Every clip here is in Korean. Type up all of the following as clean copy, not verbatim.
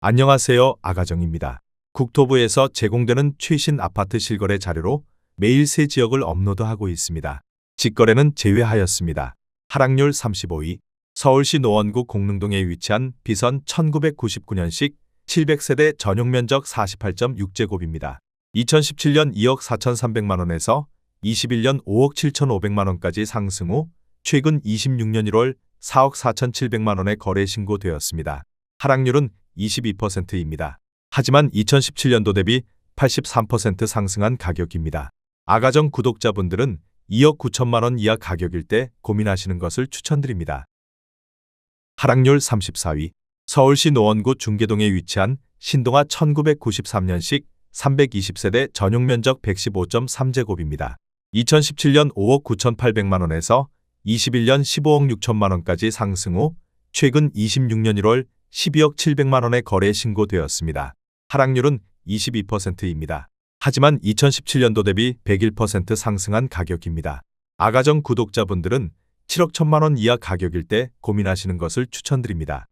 안녕하세요. 아가정입니다. 국토부에서 제공되는 최신 아파트 실거래 자료로 매일 새 지역을 업로드하고 있습니다. 직거래는 제외하였습니다. 하락률 35위. 서울시 노원구 공릉동에 위치한 비선 1999년식 700세대 전용 면적 48.6제곱입니다. 2017년 2억 4,300만 원에서 21년 5억 7,500만 원까지 상승 후 최근 26년 1월 4억 4,700만 원에 거래 신고되었습니다. 하락률은 22%입니다. 하지만 2017년도 대비 83% 상승한 가격입니다. 아가정 구독자분들은 2억 9천만 원 이하 가격일 때 고민하시는 것을 추천드립니다. 하락률 34위. 서울시 노원구 중계동에 위치한 신동아 1993년식 320세대 전용 면적 115.3제곱입니다. 2017년 5억 9,800만 원에서 21년 15억 6천만 원까지 상승 후 최근 26년 1월 12억 700만 원에 거래 신고되었습니다. 하락률은 22%입니다. 하지만 2017년도 대비 101% 상승한 가격입니다. 아가정 구독자분들은 7억 1천만 원 이하 가격일 때 고민하시는 것을 추천드립니다.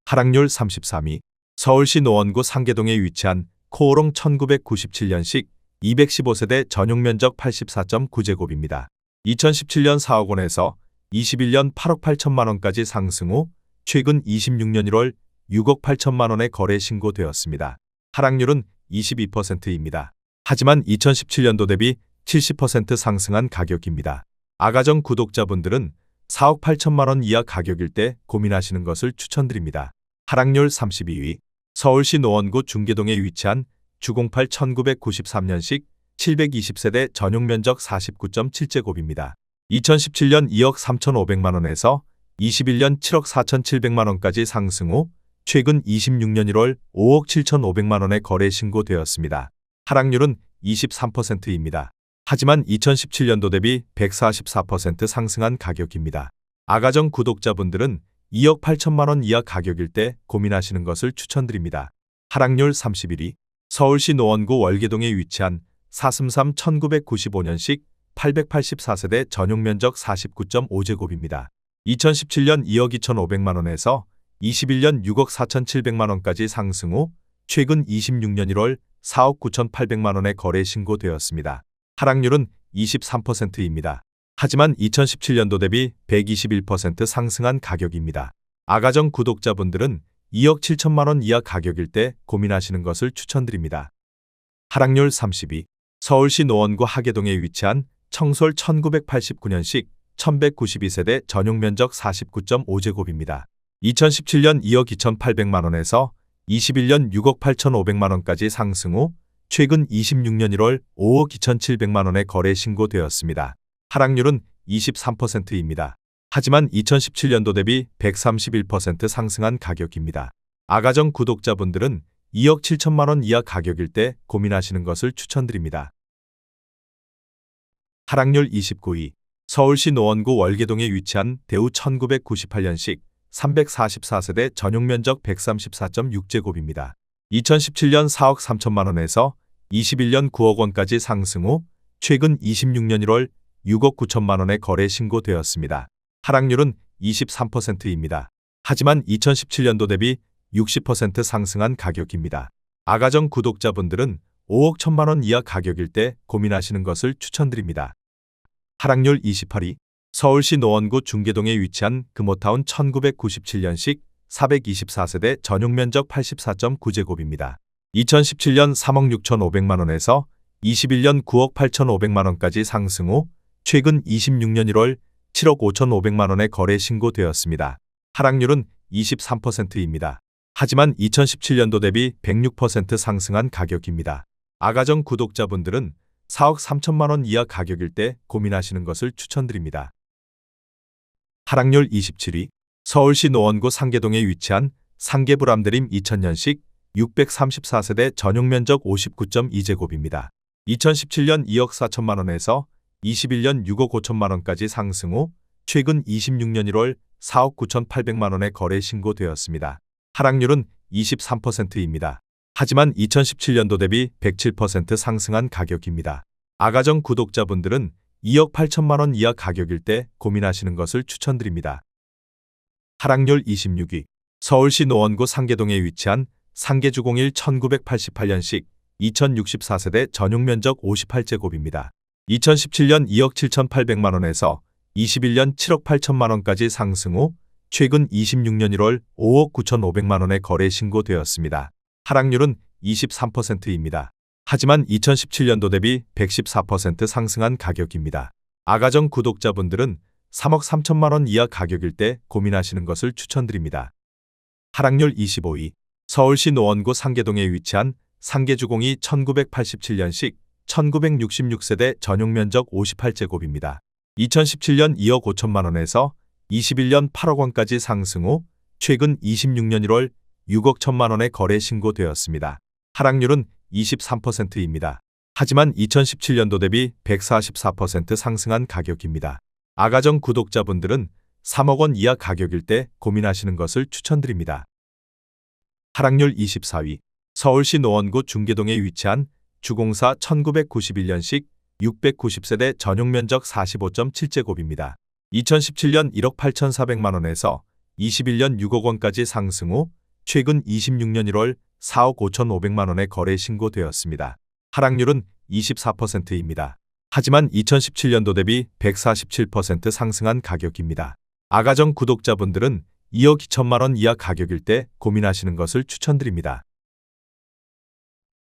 하락률 33위. 서울시 노원구 상계동에 위치한 코오롱 1997년식 215세대 전용 면적 84.9제곱입니다. 2017년 4억 원에서 21년 8억 8천만 원까지 상승 후 최근 26년 1월 6억 8천만 원에 거래 신고되었습니다. 하락률은 22%입니다. 하지만 2017년도 대비 70% 상승한 가격입니다. 아가정 구독자분들은 4억 8천만 원 이하 가격일 때 고민하시는 것을 추천드립니다. 하락률 32위. 서울시 노원구 중계동에 위치한 주공팔 1993년식 720세대 전용 면적 49.7제곱입니다. 2017년 2억 3,500만 원에서 21년 7억 4,700만 원까지 상승 후 최근 26년 1월 5억 7,500만 원에 거래 신고되었습니다. 하락률은 23%입니다. 하지만 2017년도 대비 144% 상승한 가격입니다. 아가정 구독자분들은 2억 8천만 원 이하 가격일 때 고민하시는 것을 추천드립니다. 하락률 31위. 서울시 노원구 월계동에 위치한 사슴삼 1995년식 884세대 전용 면적 49.5제곱입니다. 2017년 2억 2,500만 원에서 21년 6억 4,700만 원까지 상승 후 최근 26년 1월 4억 9,800만 원에 거래 신고되었습니다. 하락률은 23%입니다. 하지만 2017년도 대비 121% 상승한 가격입니다. 아가정 구독자분들은 2억 7천만 원 이하 가격일 때 고민하시는 것을 추천드립니다. 하락률 30위. 서울시 노원구 하계동에 위치한 청솔 1989년식 1192세대 전용 면적 49.5제곱입니다. 2017년 2억 2,800만 원에서 21년 6억 8,500만 원까지 상승 후 최근 26년 1월 5억 2,700만 원에 거래 신고되었습니다. 하락률은 23%입니다. 하지만 2017년도 대비 131% 상승한 가격입니다. 아가정 구독자분들은 2억 7천만 원 이하 가격일 때 고민하시는 것을 추천드립니다. 하락률 29위. 서울시 노원구 월계동에 위치한 대우 1998년식 344세대 전용 면적 134.6제곱입니다. 2017년 4억 3천만 원에서 21년 9억 원까지 상승 후 최근 26년 1월 6억 9천만 원에 거래 신고되었습니다. 하락률은 23%입니다. 하지만 2017년도 대비 60% 상승한 가격입니다. 아가정 구독자분들은 5억 1천만 원 이하 가격일 때 고민하시는 것을 추천드립니다. 하락률 28위. 서울시 노원구 중계동에 위치한 금호타운 1997년식 424세대 전용 면적 84.9제곱입니다. 2017년 3억 6,500만 원에서 21년 9억 8,500만 원까지 상승 후 최근 26년 1월 7억 5,500만 원에 거래 신고되었습니다. 하락률은 23%입니다. 하지만 2017년도 대비 106% 상승한 가격입니다. 아가정 구독자분들은 4억 3천만 원 이하 가격일 때 고민하시는 것을 추천드립니다. 하락률 27위. 서울시 노원구 상계동에 위치한 상계불암드림 2000년식 634세대 전용 면적 59.2제곱입니다. 2017년 2억 4천만 원에서 21년 6억 5천만 원까지 상승 후 최근 26년 1월 4억 9,800만 원에 거래 신고되었습니다. 하락률은 23%입니다. 하지만 2017년도 대비 107% 상승한 가격입니다. 아가정 구독자분들은 2억 8천만 원 이하 가격일 때 고민하시는 것을 추천드립니다. 하락률 26위. 서울시 노원구 상계동에 위치한 상계주 01 1988년식 2064세대 전용 면적 58제곱입니다. 2017년 2억 7,800만 원에서 21년 7억 8천만 원까지 상승 후 최근 26년 1월 5억 9,500만 원에 거래 신고되었습니다. 하락률은 23%입니다. 하지만 2017년도 대비 114% 상승한 가격입니다. 아가정 구독자분들은 3억 3천만 원 이하 가격일 때 고민하시는 것을 추천드립니다. 하락률 25위. 서울시 노원구 상계동에 위치한 상계주공이 1987년식 1966세대 전용 면적 58제곱입니다. 2017년 2억 5천만 원에서 21년 8억 원까지 상승 후 최근 26년 1월 6억 1천만 원에 거래 신고되었습니다. 하락률은 23%입니다. 하지만 2017년도 대비 144% 상승한 가격입니다. 아가정 구독자분들은 3억 원 이하 가격일 때 고민하시는 것을 추천드립니다. 하락률 24위. 서울시 노원구 중계동에 위치한 주공사 1991년식 690세대 전용 면적 45.7제곱입니다. 2017년 1억 8,400만 원에서 21년 6억 원까지 상승 후 최근 26년 1월 4억 5,500만 원에 거래 신고되었습니다. 하락률은 24%입니다. 하지만 2017년도 대비 147% 상승한 가격입니다. 아가정 구독자분들은 2억 2천만 원 이하 가격일 때 고민하시는 것을 추천드립니다.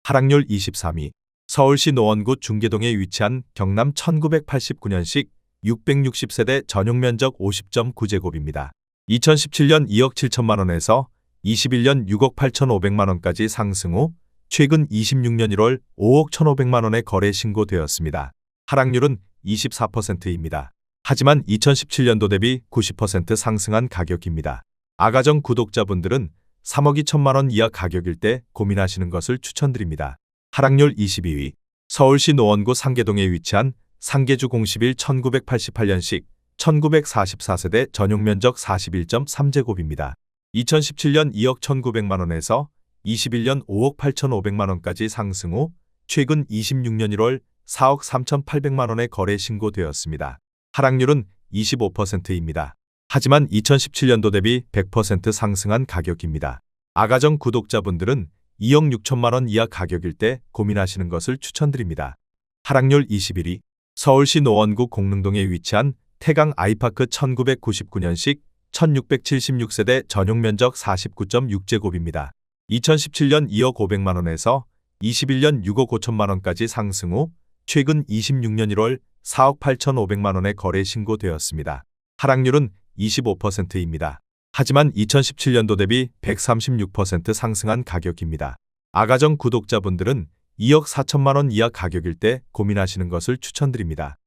하락률 23위. 서울시 노원구 중계동에 위치한 경남 1989년식 660세대 전용 면적 50.9제곱입니다. 2017년 2억 7천만 원에서 21년 6억 8,500만 원까지 상승 후 최근 26년 1월 5억 1,500만 원에 거래 신고되었습니다. 하락률은 24%입니다. 하지만 2017년도 대비 90% 상승한 가격입니다. 아가정 구독자분들은 3억 2천만 원 이하 가격일 때 고민하시는 것을 추천드립니다. 하락률 22위. 서울시 노원구 상계동에 위치한 상계주 01 1988년식 1944세대 전용 면적 41.3제곱입니다. 2017년 2억 1,900만 원에서 21년 5억 8,500만 원까지 상승 후 최근 26년 1월 4억 3,800만 원에 거래 신고되었습니다. 하락률은 25%입니다. 하지만 2017년도 대비 100% 상승한 가격입니다. 아가정 구독자분들은 2억 6천만 원 이하 가격일 때 고민하시는 것을 추천드립니다. 하락률 21위. 서울시 노원구 공릉동에 위치한 태강 아이파크 1999년식 1676세대 전용 면적 49.6제곱입니다. 2017년 2억 500만 원에서 21년 6억 5천만 원까지 상승 후 최근 26년 1월 4억 8,500만 원에 거래 신고되었습니다. 하락률은 25%입니다. 하지만 2017년도 대비 136% 상승한 가격입니다. 아가정 구독자분들은 2억 4천만 원 이하 가격일 때 고민하시는 것을 추천드립니다.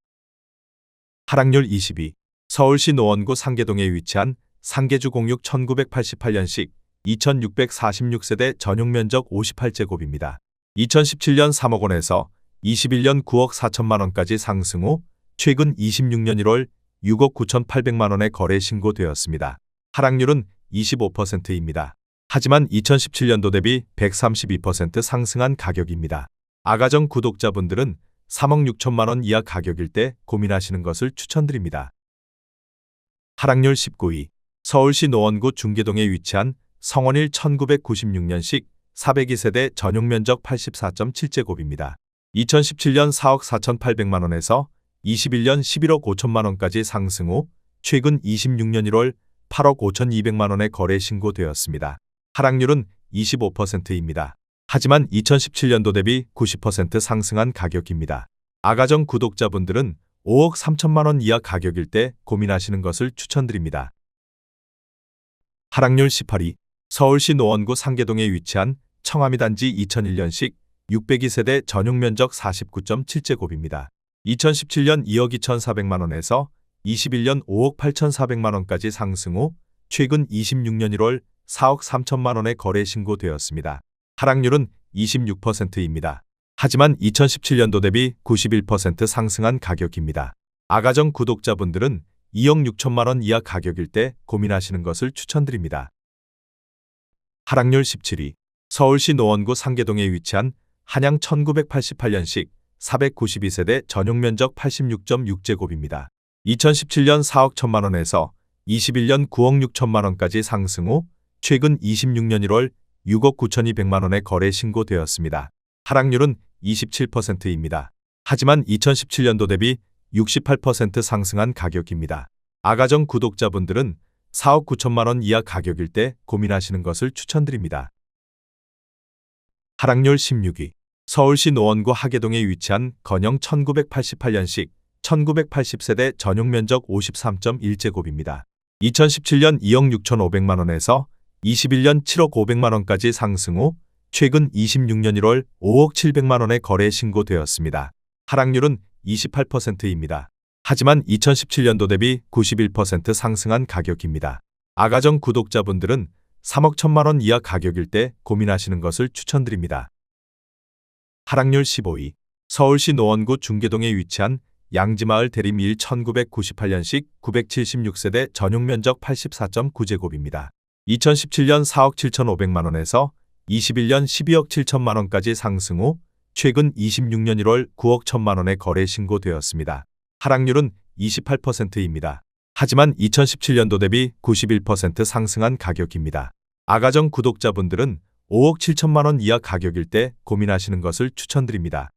하락률 22. 서울시 노원구 상계동에 위치한 상계주 06 1988년식 2646세대 전용 면적 58제곱입니다. 2017년 3억 원에서 21년 9억 4천만 원까지 상승 후 최근 26년 1월 6억 9,800만 원에 거래 신고되었습니다. 하락률은 25%입니다. 하지만 2017년도 대비 132% 상승한 가격입니다. 아가정 구독자분들은 3억 6천만 원 이하 가격일 때 고민하시는 것을 추천드립니다. 하락률 19위. 서울시 노원구 중계동에 위치한 성원일 1996년식 402세대 전용 면적 84.7제곱입니다. 2017년 4억 4,800만 원에서 21년 11억 5천만 원까지 상승 후 최근 26년 1월 8억 5,200만 원에 거래 신고되었습니다. 하락률은 25%입니다. 하지만 2017년도 대비 90% 상승한 가격입니다. 아가정 구독자분들은 5억 3천만 원 이하 가격일 때 고민하시는 것을 추천드립니다. 하락률 18위. 서울시 노원구 상계동에 위치한 청아미단지 2001년식 602세대 전용 면적 49.7제곱입니다. 2017년 2억 2,400만 원에서 21년 5억 8,400만 원까지 상승 후 최근 26년 1월 4억 3천만 원에 거래 신고되었습니다. 하락률은 26%입니다. 하지만 2017년도 대비 91% 상승한 가격입니다. 아가정 구독자분들은 2억 6천만 원 이하 가격일 때 고민하시는 것을 추천드립니다. 하락률 17위. 서울시 노원구 상계동에 위치한 한양 1988년식 492세대 전용 면적 86.6제곱입니다. 2017년 4억 1천만 원에서 21년 9억 6천만 원까지 상승 후 최근 26년 1월 6억 9,200만 원의 거래 신고되었습니다. 하락률은 27%입니다. 하지만 2017년도 대비 68% 상승한 가격입니다. 아가정 구독자분들은 4억 9천만 원 이하 가격일 때 고민하시는 것을 추천드립니다. 하락률 16위. 서울시 노원구 하계동에 위치한 건영 1988년식 1980세대 전용 면적 53.1제곱입니다. 2017년 2억 6,500만 원에서 21년 7억 500만 원까지 상승 후 최근 26년 1월 5억 700만 원의 거래 신고되었습니다. 하락률은 28%입니다. 하지만 2017년도 대비 91% 상승한 가격입니다. 아가정 구독자분들은 3억 1천만 원 이하 가격일 때 고민하시는 것을 추천드립니다. 하락률 15위. 서울시 노원구 중계동에 위치한 양지마을 대림 1 1998년식 976세대 전용 면적 84.9제곱입니다. 2017년 4억 7,500만 원에서 21년 12억 7천만 원까지 상승 후 최근 26년 1월 9억 1천만 원의 거래 신고되었습니다. 하락률은 28%입니다. 하지만 2017년도 대비 91% 상승한 가격입니다. 아가정 구독자분들은 5억 7천만 원 이하 가격일 때 고민하시는 것을 추천드립니다.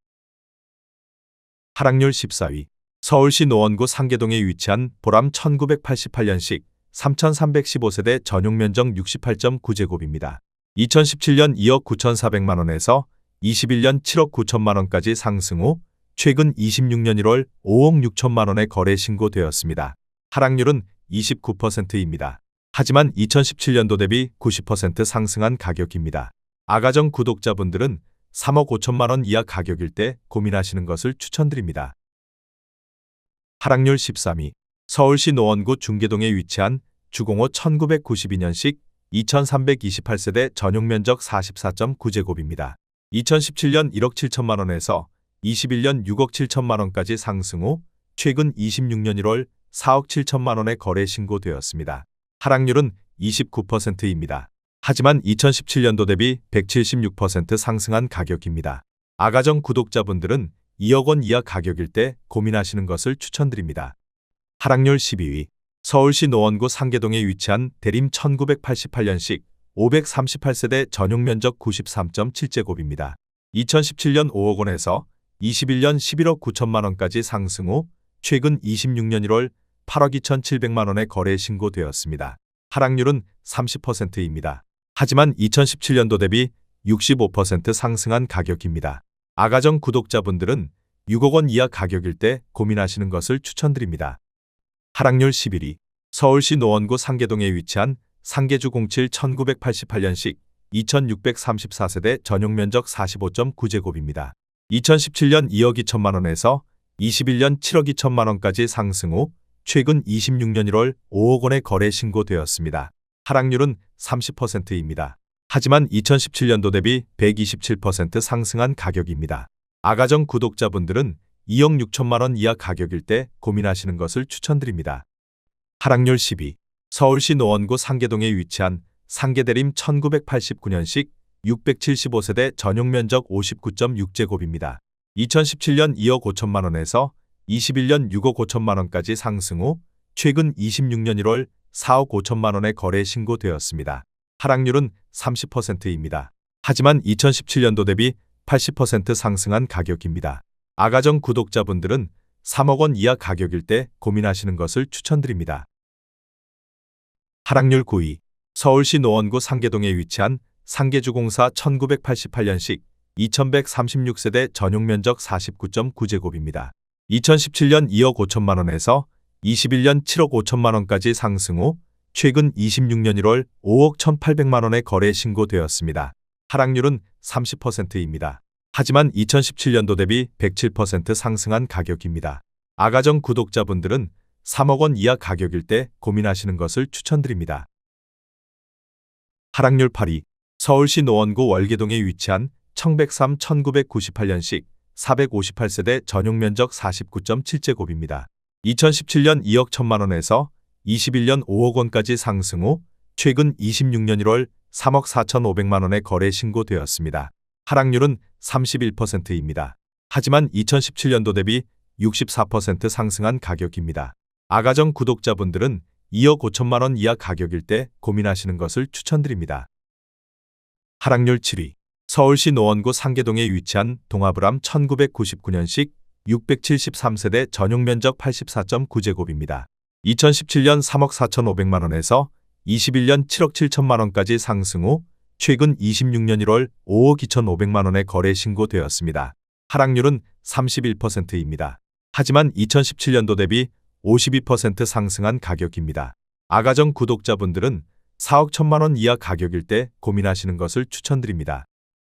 하락률 14위. 서울시 노원구 상계동에 위치한 보람 1988년식 3315세대 전용 면적 68.9제곱입니다. 2017년 2억 9,400만 원에서 21년 7억 9천만 원까지 상승 후 최근 26년 1월 5억 6천만 원의 거래 신고되었습니다. 하락률은 29%입니다. 하지만 2017년도 대비 90% 상승한 가격입니다. 아가정 구독자분들은 3억 5천만 원 이하 가격일 때 고민하시는 것을 추천드립니다. 하락률 13위. 서울시 노원구 중계동에 위치한 주공호 1992년식 2328세대 전용 면적 44.9제곱입니다. 2017년 1억 7천만 원에서 21년 6억 7천만 원까지 상승 후 최근 26년 1월 4억 7천만 원의 거래 신고되었습니다. 하락률은 29%입니다. 하지만 2017년도 대비 176% 상승한 가격입니다. 아가정 구독자분들은 2억 원 이하 가격일 때 고민하시는 것을 추천드립니다. 하락률 12위. 서울시 노원구 상계동에 위치한 대림 1988년식 538세대 전용 면적 93.7제곱입니다. 2017년 5억 원에서 21년 11억 9천만 원까지 상승 후 최근 26년 1월 8억 2,700만 원의 거래 신고되었습니다. 하락률은 30%입니다. 하지만 2017년도 대비 65% 상승한 가격입니다. 아가정 구독자분들은 6억 원 이하 가격일 때 고민하시는 것을 추천드립니다. 하락률 11위. 서울시 노원구 상계동에 위치한 상계주 07 1988년식 2634세대 전용 면적 45.9제곱입니다. 2017년 2억 2천만 원에서 21년 7억 2천만 원까지 상승 후 최근 26년 1월 5억 원의 거래 신고되었습니다. 하락률은 30%입니다. 하지만 2017년도 대비 127% 상승한 가격입니다. 아가정 구독자분들은 2억 6천만 원 이하 가격일 때 고민하시는 것을 추천드립니다. 하락률 10위. 서울시 노원구 상계동에 위치한 상계대림 1989년식 675세대 전용 면적 59.6제곱입니다. 2017년 2억 5천만 원에서 21년 6억 5천만 원까지 상승 후 최근 26년 1월 4억 5천만 원의 거래 신고되었습니다. 하락률은 30%입니다. 하지만 2017년도 대비 80% 상승한 가격입니다. 아가정 구독자분들은 3억 원 이하 가격일 때 고민하시는 것을 추천드립니다. 하락률 9위. 서울시 노원구 상계동에 위치한 상계주공사 1988년식 2136세대 전용 면적 49.9제곱입니다. 2017년 2억 5천만 원에서 21년 7억 5천만 원까지 상승 후 최근 26년 1월 5억 1,800만 원의 거래 신고되었습니다. 하락률은 30%입니다. 하지만 2017년도 대비 107% 상승한 가격입니다. 아가정 구독자분들은 3억 원 이하 가격일 때 고민하시는 것을 추천드립니다. 하락률 8위. 서울시 노원구 월계동에 위치한 청백삼 1998년식 458세대 전용 면적 49.7제곱입니다. 2017년 2억 1천만 원에서 21년 5억 원까지 상승 후 최근 26년 1월 3억 4,500만 원의 거래 신고되었습니다. 하락률은 31%입니다. 하지만 2017년도 대비 64% 상승한 가격입니다. 아가정 구독자분들은 2억 5천만 원 이하 가격일 때 고민하시는 것을 추천드립니다. 하락률 7위. 서울시 노원구 상계동에 위치한 동아브람 1999년식 673세대 전용 면적 84.9제곱입니다. 2017년 3억 4,500만 원에서 21년 7억 7천만 원까지 상승 후 최근 26년 1월 5억 2,500만 원에 거래 신고되었습니다. 하락률은 31%입니다. 하지만 2017년도 대비 52% 상승한 가격입니다. 아가정 구독자분들은 4억 1천만 원 이하 가격일 때 고민하시는 것을 추천드립니다.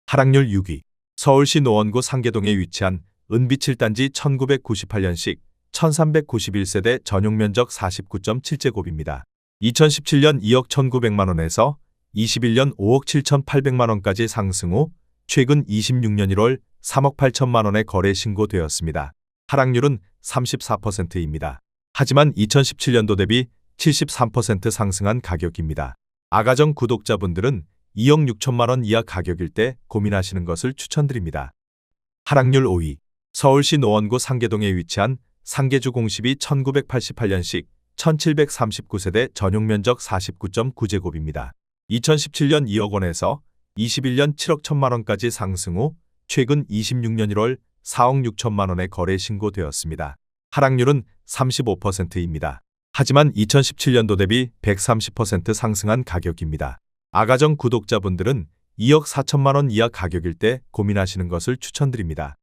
하락률 6위. 서울시 노원구 상계동에 위치한 은비 7단지 1998년식 1391세대 전용 면적 49.7제곱입니다. 2017년 2억 1,900만 원에서 21년 5억 7,800만 원까지 상승 후 최근 26년 1월 3억 8천만 원에 거래 신고되었습니다. 하락률은 34%입니다. 하지만 2017년도 대비 73% 상승한 가격입니다. 아가정 구독자분들은 2억 6천만 원 이하 가격일 때 고민하시는 것을 추천드립니다. 하락률 5위. 서울시 노원구 상계동에 위치한 상계주 공시비 1988년식 1739세대 전용 면적 49.9제곱입니다. 2017년 2억 원에서 21년 7억 1천만 원까지 상승 후 최근 26년 1월 4억 6천만 원에 거래 신고되었습니다. 하락률은 35%입니다. 하지만 2017년도 대비 130% 상승한 가격입니다. 아가정 구독자분들은 2억 4천만 원 이하 가격일 때 고민하시는 것을 추천드립니다.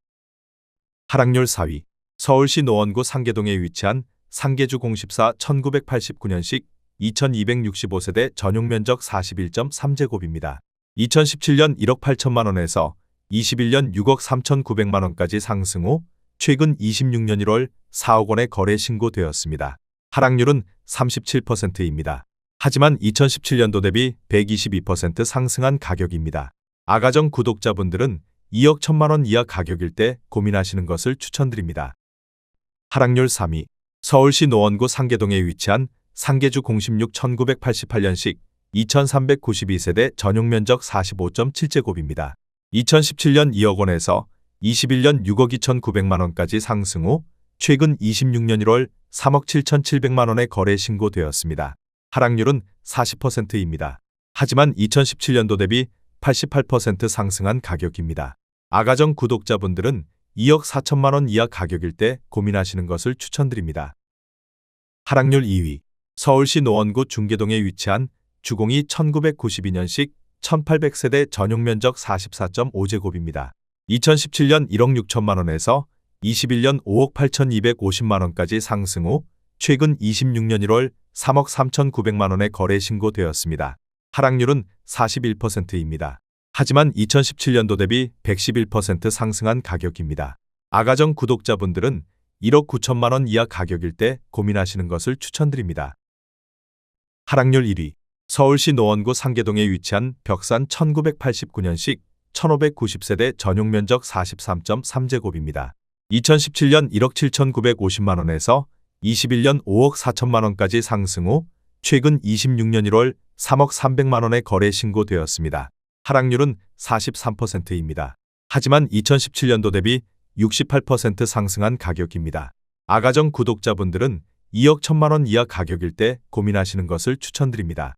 하락률 4위. 서울시 노원구 상계동에 위치한 상계주 공십사 1989년식 2265세대 전용 면적 41.3제곱입니다. 2017년 1억 8천만 원에서 21년 6억 3,900만 원까지 상승 후 최근 26년 1월 4억 원에 거래 신고되었습니다. 하락률은 37%입니다. 하지만 2017년도 대비 122% 상승한 가격입니다. 아가정 구독자분들은 2억 1천만 원 이하 가격일 때 고민하시는 것을 추천드립니다. 하락률 3위. 서울시 노원구 상계동에 위치한 상계주 공십육 1988년식 2392세대 전용 면적 45.7제곱입니다. 2017년 2억 원에서 21년 6억 2,900만 원까지 상승 후 최근 26년 1월 3억 7,700만 원에 거래 신고되었습니다. 하락률은 40%입니다. 하지만 2017년도 대비 88% 상승한 가격입니다. 아가정 구독자분들은 2억 4천만 원 이하 가격일 때 고민하시는 것을 추천드립니다. 하락률 2위. 서울시 노원구 중계동에 위치한 주공이 1992년식 1800세대 전용 면적 44.5제곱입니다. 2017년 1억 6천만 원에서 21년 5억 8,250만 원까지 상승 후 최근 26년 1월 3억 3,900만 원에 거래 신고되었습니다. 하락률은 41%입니다. 하지만 2017년도 대비 111% 상승한 가격입니다. 아가정 구독자분들은 1억 9천만 원 이하 가격일 때 고민하시는 것을 추천드립니다. 하락률 1위. 서울시 노원구 상계동에 위치한 벽산 1989년식 1590세대 전용 면적 43.3제곱입니다. 2017년 1억 7,950만 원에서 21년 5억 4천만 원까지 상승 후 최근 26년 1월 3억 300만 원에 거래 신고되었습니다. 하락률은 43%입니다. 하지만 2017년도 대비 68% 상승한 가격입니다. 아가정 구독자분들은 2억 1천만 원 이하 가격일 때 고민하시는 것을 추천드립니다.